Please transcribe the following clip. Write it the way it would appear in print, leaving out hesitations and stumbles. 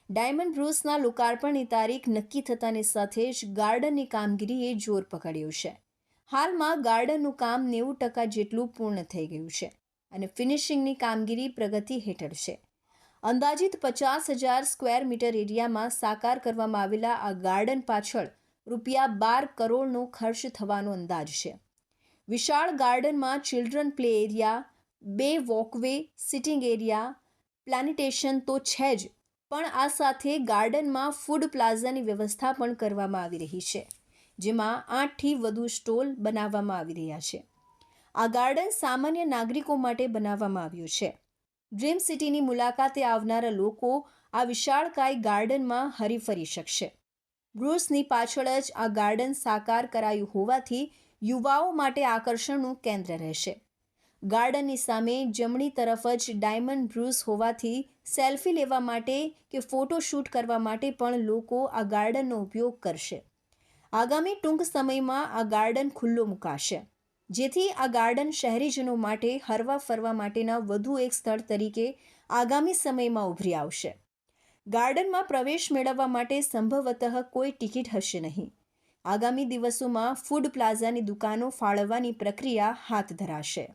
Diamond બ્રુસના લોકાર્પણની તારીખ નક્કી થતાની સાથે જ ગાર્ડનની કામગીરીએ જોર પકડ્યું છે. હાલમાં ગાર્ડનનું કામ 90% જેટલું પૂર્ણ થઈ ગયું છે અને ફિનિશિંગની કામગીરી પ્રગતિ હેઠળ છે. અંદાજિત 50,000 સ્ક્વેર મીટર એરિયામાં સાકાર કરવામાં આવેલા આ ગાર્ડન પાછળ ₹12 કરોડનો ખર્ચ થવાનો અંદાજ છે. વિશાળ ગાર્ડનમાં children play area, 2 walkway, sitting area, plantation તો છે જ, પણ આ સાથે ગાર્ડનમાં ફૂડ પ્લાઝાની વ્યવસ્થા પણ કરવામાં આવી રહી છે, જેમાં 8થી વધુ સ્ટોલ બનાવવામાં આવી રહ્યા છે. આ ગાર્ડન સામાન્ય નાગરિકો માટે બનાવવામાં આવ્યું છે. ડ્રીમ સિટીની મુલાકાતે આવનારા લોકો આ વિશાળકાય ગાર્ડનમાં હરીફરી શકશે. બ્રુસની પાછળ જ આ ગાર્ડન સાકાર કરાયું હોવાથી યુવાઓ માટે આકર્ષણનું કેન્દ્ર રહેશે. ગાર્ડનની સામે જમણી તરફ જ ડાયમંડ બ્રુસ હોવાથી સેલ્ફી લેવા માટે કે ફોટોશૂટ કરવા માટે પણ લોકો આ ગાર્ડનનો ઉપયોગ કરશે. આગામી ટૂંક સમયમાં આ ગાર્ડન ખુલ્લો મુકાશે, જેથી આ ગાર્ડન શહેરીજનો માટે હરવા ફરવા માટેના વધુ એક સ્થળ તરીકે આગામી સમયમાં ઉભરી આવશે. ગાર્ડનમાં પ્રવેશ મેળવવા માટે સંભવતઃ કોઈ ટિકિટ હશે નહીં. આગામી દિવસોમાં ફૂડ પ્લાઝાની દુકાનો ફાળવવાની પ્રક્રિયા હાથ ધરાશે.